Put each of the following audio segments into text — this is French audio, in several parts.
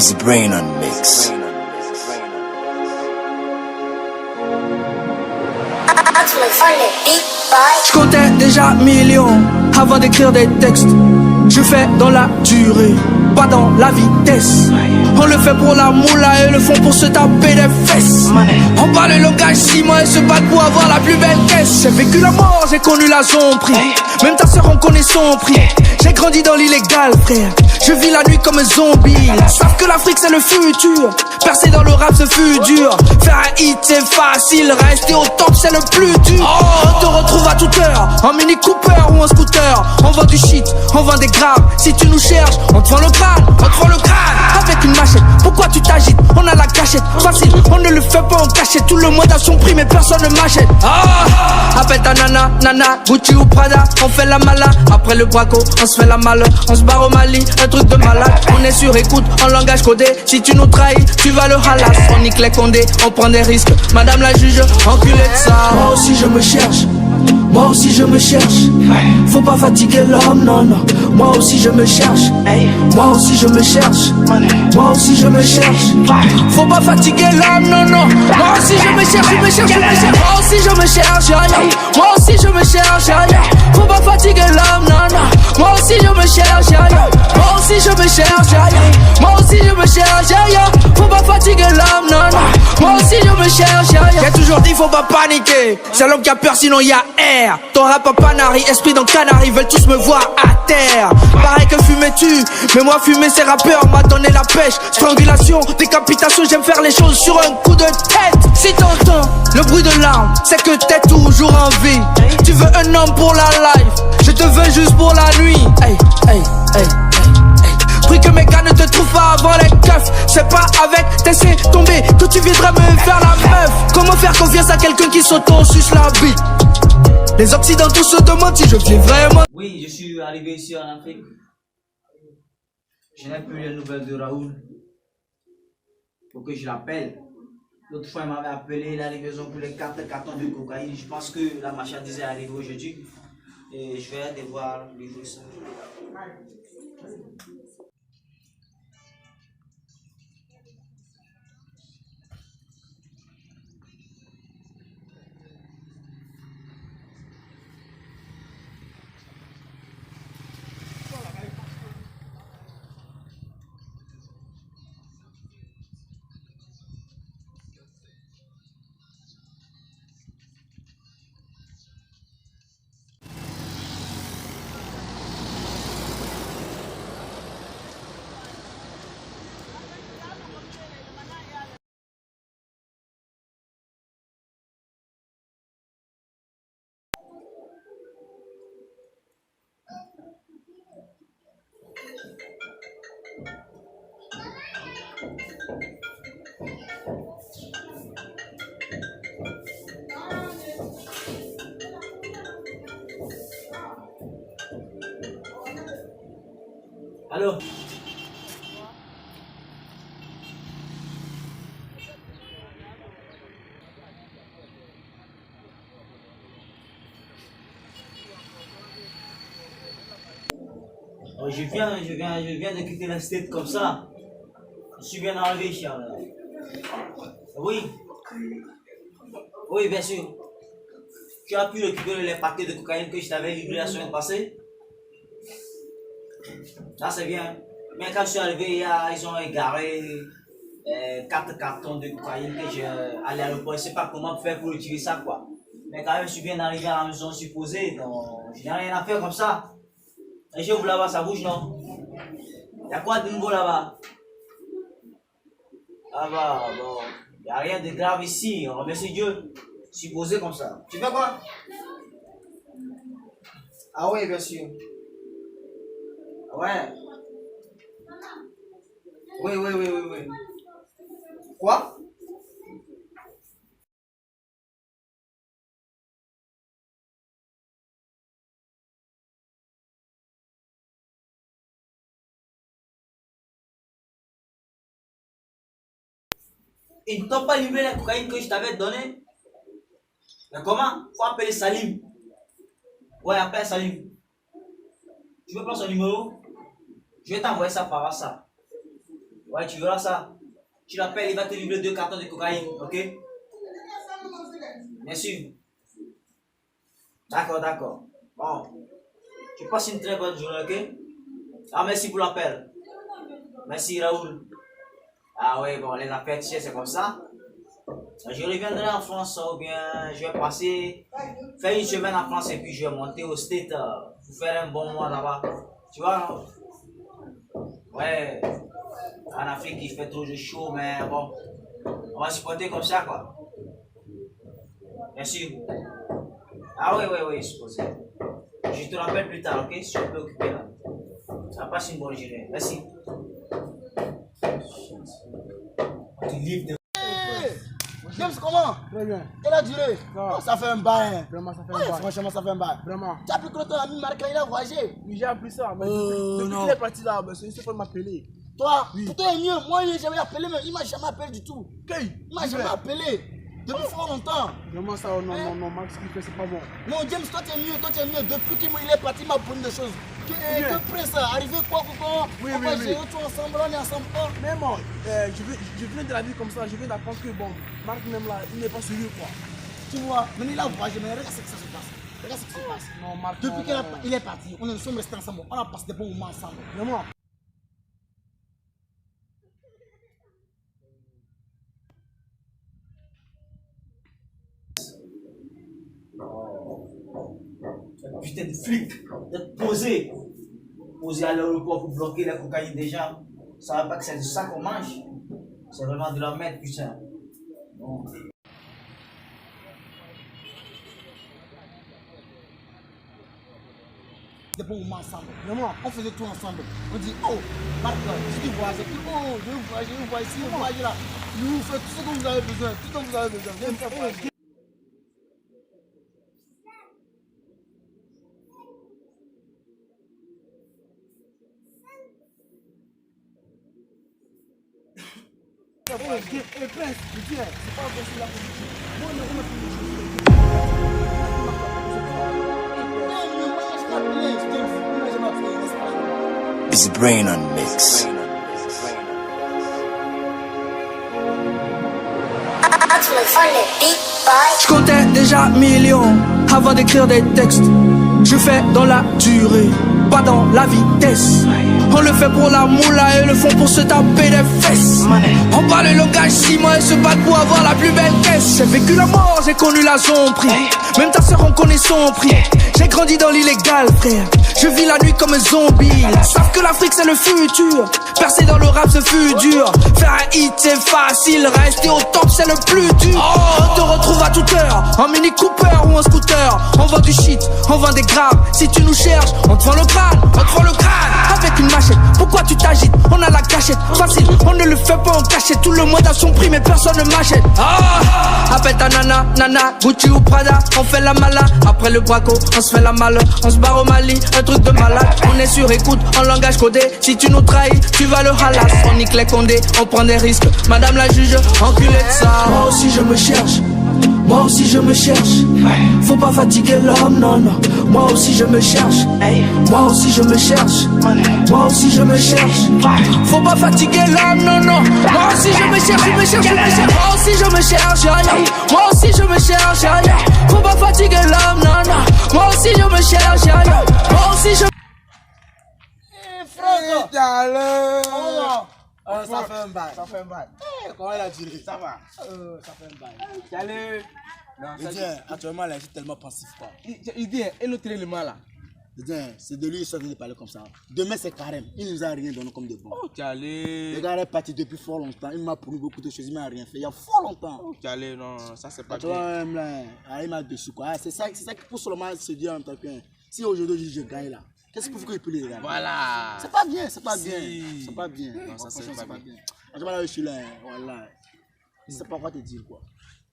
Easy Brain on Mix. Je comptais déjà millions avant d'écrire des textes. Je fais dans la durée, pas dans la vitesse. On le fait pour la moula et le font pour se taper des fesses. On parle le langage 6 mois et se battent pour avoir la plus belle caisse. J'ai vécu la mort, j'ai connu la zombie. Même ta soeur en connaît son prix. J'ai grandi dans l'illégal, frère. Je vis la nuit comme un zombie. Savent que l'Afrique c'est le futur. Percer dans le rap ce fut dur. Faire un hit c'est facile, rester au top c'est le plus dur. On te retrouve à toute heure, en Mini Cooper ou en scooter. On vend du shit, on vend des grammes. Si tu nous cherches, on te vend le crâne, on te vend le crâne. Avec une machette, pourquoi tu t'agites? On a la cachette, facile, on ne le fait pas en cachette. Tout le monde a son prix mais personne ne m'achète. Appelle ta nana, nana, Gucci ou Prada. On fait la mala, après le braco, on se fait la malle. On se barre au Mali, un truc de malade. On est sur écoute, en langage codé. Si tu nous trahis, tu vas le halas. On nique les condés, on prend des risques. Madame la juge, enculé de ça. Moi aussi je me cherche. Moi aussi je me cherche. Faut pas fatiguer l'homme, non, non. Moi aussi je me cherche. Moi aussi je me cherche. Moi aussi je me cherche. Faut pas fatiguer l'homme, non, non. Moi aussi je me cherche, je me cherche, je me cherche. Moi aussi je me cherche, moi aussi je me cherche. Faut pas fatiguer l'homme, non, non. Moi aussi je me cherche. Moi aussi je me cherche. Moi aussi je me cherche. Faut pas fatiguer l'homme, non, non. Moi aussi je me cherche. J'ai toujours dit faut pas paniquer. C'est l'homme qui a peur sinon y a air. Ton rap à Panari, esprit dans Canary, veulent tous me voir à terre. Pareil que fumer tu, mais moi fumer ces rappeurs m'a donné la pêche. Strangulation, décapitation, j'aime faire les choses sur un coup de tête. Si t'entends le bruit de larmes, c'est que t'es toujours en vie. Tu veux un homme pour la life, je te veux juste pour la nuit. Hey, hey, hey, hey. Prie que mes gars ne te trouvent pas avant les keufs. C'est pas avec t'essayer tomber que tu viendras me faire la meuf. Comment faire confiance à quelqu'un qui s'auto-suce la bite? Les occidentaux se demandent si je vis vraiment. Oui, je suis arrivé ici en Afrique. Je n'ai plus les nouvelles de Raoul. Faut que je l'appelle. L'autre fois, il m'avait appelé la livraison pour les 4 cartons de cocaïne. Je pense que la marchandise est arrivée aujourd'hui. Et je vais devoir livrer ça. Allô? Oh, je viens de quitter la state comme ça. Je suis bien arrivé, Charles. Oui. Oui, bien sûr. Tu as pu récupérer les paquets de cocaïne que je t'avais livrés la semaine passée? Ça c'est bien. Mais quand je suis arrivé, ils ont égaré 4 cartons de cocaïne que j'ai à l'aéroport. Je ne sais pas comment faire pour utiliser ça, quoi. Mais quand même, je suis bien arrivé à la maison supposée, donc je n'ai rien à faire comme ça. Et chez vous là-bas, ça bouge, non? Il y a quoi de nouveau là-bas? Ah bah, bon, il n'y a rien de grave ici, on remercie Dieu. Supposé comme ça. Tu fais quoi? Ah oui, bien sûr. Ouais. Oui. Quoi? Ils ne t'ont pas livré la cocaïne que je t'avais donnée? Mais comment? Faut appeler Salim. Ouais, appelle Salim. Tu veux prendre son numéro? Je vais t'envoyer ça par WhatsApp. Ouais, tu verras ça. Tu l'appelles, il va te livrer 2 cartons de cocaïne, ok? Bien sûr. D'accord, d'accord. Bon. Tu passes une très bonne journée, ok? Ah, merci pour l'appel. Merci, Raoul. Ah oui, bon, les affaires, tu sais, c'est comme ça. Je reviendrai en France ou bien je vais passer, faire une semaine en France et puis je vais monter au State pour faire un bon mois là-bas. Tu vois? Ouais. En Afrique, il fait toujours chaud, mais bon, on va supporter comme ça, quoi. Bien sûr. Ah oui, supposé. Je te rappelle plus tard, ok? Si tu es occupé là. Ça passe une bonne journée. Merci. Tu livres de... James, comment? Très bien. Quelle a duré? Oh, ça fait un bail. Vraiment, ça fait Ouais, un bail. franchement, ça fait un bail. Vraiment. Tu as appris que ton ami Marc, il a voyagé. Oui, j'ai appris ça. Mais depuis non. qu'il est parti là, c'est une seule fois de m'appeler. Toi, Oui. pour toi, il est mieux. Moi, il m'a jamais appelé, mais il m'a jamais appelé du tout. Il m'a jamais appelé. Depuis fort longtemps. Vraiment, ça, non, Max, ce qu'il fait, c'est pas bon. Non, James, toi, tu es mieux. Depuis qu'il est parti, il m'a promis des choses. Que Prince, arrivé quoi, Oui, on va oui. gérer tout ensemble, on est ensemble. Mais bon, je viens de la vie comme ça, je viens d'apprendre que bon, Marc même là, il n'est pas sérieux quoi. Tu vois, mais il a voyagé, mais regarde ce que ça se passe. Regarde ce qui se passe. Non, Marc, Depuis non. qu'il est parti, nous sommes restés ensemble. On a passé des bons moments ensemble. Vraiment. Putain de flic, d'être posé. Posé à l'aéroport pour bloquer la cocaïne des gens. Ça va pas que c'est de ça qu'on mange. C'est vraiment de la merde, putain. Bon. Des bons moments ensemble. Vraiment. On faisait tout ensemble. On dit, oh, Marc, si tu voyages, puis oh, je vais voyager ici, je voyage là. Je vous fais tout ce que vous avez besoin, tout ce que vous avez besoin. Viens me faire voyager. Et Prince, je dis, c'est pas possible là. Moi, on a It's brain on mix. Je comptais déjà millions avant d'écrire des textes. Je fais dans la durée, pas dans la vitesse. On le fait pour la moula et le font pour se taper des fesses. On parle le langage ciment et se battre pour avoir la plus belle caisse. J'ai vécu la mort, j'ai connu la zombie. Même ta sœur en connaît son prix. J'ai grandi dans l'illégal, frère. Je vis la nuit comme un zombie. Ils savent que l'Afrique c'est le futur. Percer dans le rap ce fut dur. Faire un hit c'est facile, rester au top c'est le plus dur. On te retrouve à toute heure, en Mini Cooper ou en scooter. On vend du shit, on vend des grammes. Si tu nous cherches, on te vend le crâne, avec une machette. Pourquoi tu t'agites? On a la cachette, facile. On ne le fait pas en cachette. Tout le monde a son prix mais personne ne m'achète. Appelle ta nana, Gucci ou Prada. On fait la mala, après le braco, on se fait la malle. On se barre au Mali, un truc de malade. On est sur écoute, en langage codé. Si tu nous trahis, tu vas le halas. On nique les condés, on prend des risques. Madame la juge, enculé de ça. Moi aussi je me cherche. Moi aussi je me cherche. Faut pas fatiguer l'homme, non. Moi aussi je me cherche. Moi aussi je me cherche. Moi aussi je me cherche. Faut pas fatiguer l'homme, non. Moi aussi je me cherche, Moi aussi je me cherche, Moi aussi je me cherche, Faut pas fatiguer l'homme, non. Moi aussi je me cherche, Moi aussi je... Ça fait un bail. Comment il a duré? Ça va. Ça fait un bail. Salut. Je dis, actuellement, là, je suis tellement pensif, quoi. Il dit, et notre élément là. Je dis, c'est de lui, il de parler comme ça. Demain, c'est carême. Il nous a rien donné comme des bons. Oh, Le gars est parti depuis fort longtemps. Il m'a promis beaucoup de choses. Il m'a rien fait. Il y a fort longtemps. non, ça c'est pas Tu vois, même là, il m'a déçu, quoi. C'est ça qui pousse seulement se dire en tant que. Si aujourd'hui je gagne là, qu'est-ce qu'il faut qu'il peut les gagner? Voilà. C'est pas bien, c'est pas Si. bien. C'est pas bien. Non, ça c'est pas bien. Actuellement, là, je suis là, voilà. Je sais pas quoi te dire, quoi.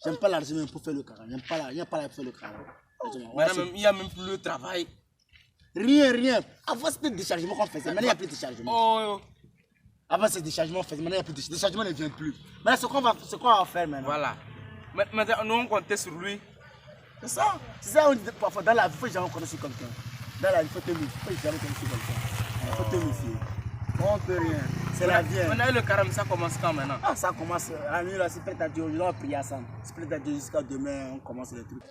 J'aime pas l'argent même pour faire le carré. J'aime pas là, il n'y a pas là pour faire le carré. Il y a même plus le travail. Rien. Avant c'était déchargement qu'on faisait, maintenant il n'y a plus de déchargement. Oh. Avant c'était déchargement qu'on faisait, maintenant il n'y a plus de déchargement. Déchargement ne vient plus. Maintenant ce qu'on va faire maintenant. Voilà. Maintenant nous on comptait sur lui. C'est ça. C'est ça on dit parfois dans la vie, il faut jamais compter sur quelqu'un. Dans la vie, il faut te méfier. Il faut jamais compter sur quelqu'un. Il faut te méfier. On peut rien. C'est la vie. On a eu le carême, ça commence quand maintenant? Ah, ça commence à nuit là, c'est prêt à Dieu. Je dois prier à ça. C'est prêt à Dieu jusqu'à demain, on commence les trucs.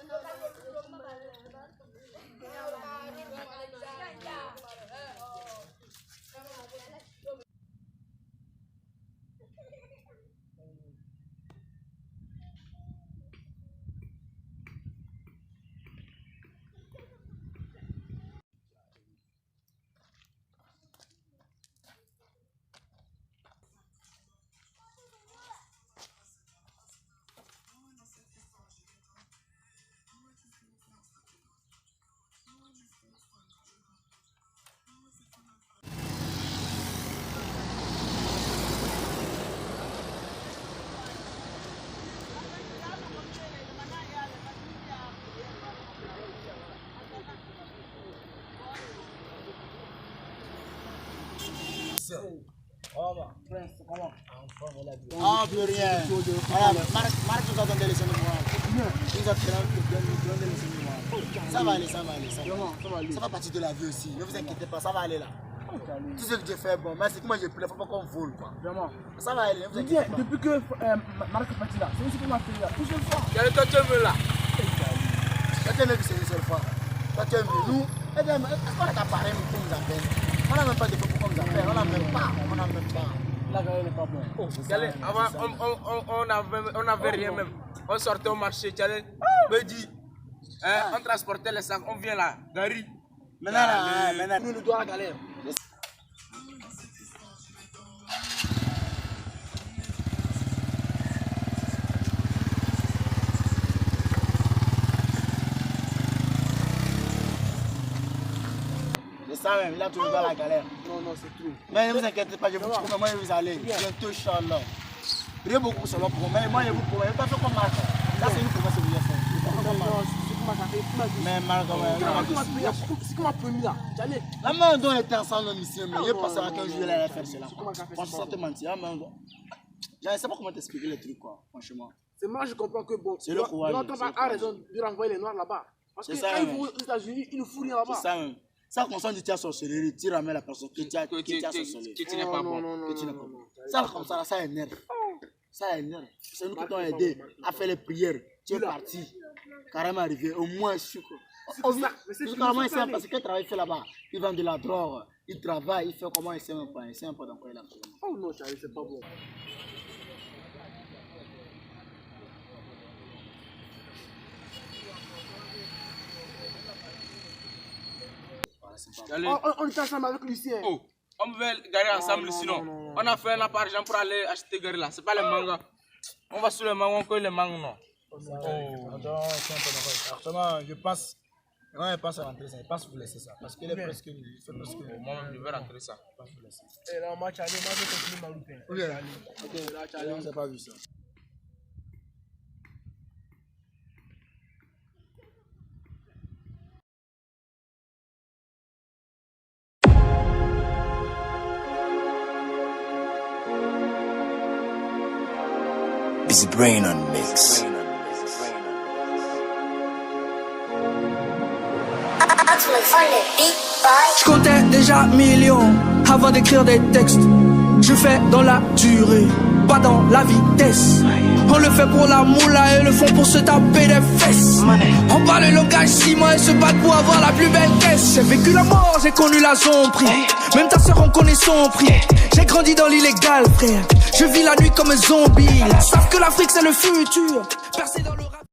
Ah, plus rien. Marc nous a donné les mémoires. Il nous a donné les mémoires. Ça va aller, ça va aller. Ça va partir de la vie aussi. Ne vous inquiétez pas, ça va aller là. Tout ce que j'ai fait, bon, mais c'est que moi j'ai pris, il ne faut pas qu'on vole quoi. Vraiment. Ça va aller, ne vous inquiétez pas. Depuis que Marc est parti là, c'est ce qu'on m'a fait là. Une seule fois. Toi tu veux là. Toi tu as vu, c'est une seule fois. Toi tu as vu, nous, est-ce qu'on a qu'à parler pour nous appeler? On n'a même pas de quoi pour nous appeler, on n'a même pas. La galère n'est pas bonne. Avant, on n'avait rien même. On sortait au marché, tu allais me dire, on transportait les sacs, on vient là, Gary. Maintenant, nous doit la galère. Ça même, là tu dois la galère. Non, c'est tout. Mais ne vous inquiétez pas, je vous promets, moi je vais vous aller. Bientôt, Inch'Allah. Priez beaucoup sur le promet, moi je vous promets, je ne vais pas faire comme Marc. Là c'est une promesse que vous avez fait. Mais Marc, c'est comme ma première. La main dont on était ensemble ici, mais je pensais qu'un jour elle allait faire cela. Franchement, sans te mentir, je ne sais pas comment t'expliquer les trucs, quoi, franchement. C'est moi, je comprends que bon. C'est le courage. L'autre a raison de renvoyer les noirs là-bas. Parce que quand ils vont aux États-Unis, ils ne foutent rien là-bas. C'est ça même. Ça concerne du tir sorcellerie, tu ramènes la personne qui t'a sorcellerie. Tu n'es pas bon. Ça comme ça énerve. Ça énerve. C'est nous qui t'ont aidé à faire les prières. Tu es parti. Carrément arrivé. Au moins, je suis quoi. Carrément, il sait parce qu'il travaille fait là-bas. Il vend de la drogue. Il travaille. Il fait comment il sait même pas. Il sait même pas dans quoi il a fait. Oh non, Charlie, c'est pas bon. On est ensemble avec Lucien. Oh, on pouvait garer ensemble sinon. Non. On a fait un argent pour aller acheter garer là. C'est pas les mangas. On va sur les mangas, on cueille les mangas non. Franchement, je pense. Quand je pense à rentrer ça, je pense que vous laissez ça. Parce qu'il est presque. Moi, je vais rentrer ça. Et là, moi, Charlie, moi, je continue ma route. Ok, là, Charlie, on s'est pas vu ça. It's brain on mix. Je comptais déjà millions avant d'écrire des textes. Je fais dans la durée, pas dans la vitesse. On le fait pour la moula et le font pour se taper des fesses. On parle le langage ciment et se battre pour avoir la plus belle caisse. J'ai vécu la mort, j'ai connu la zombie. Même ta sœur en connaît son prix. J'ai grandi dans l'illégal, frère. Je vis la nuit comme un zombie. Savent que l'Afrique c'est le futur. Percé dans le rap.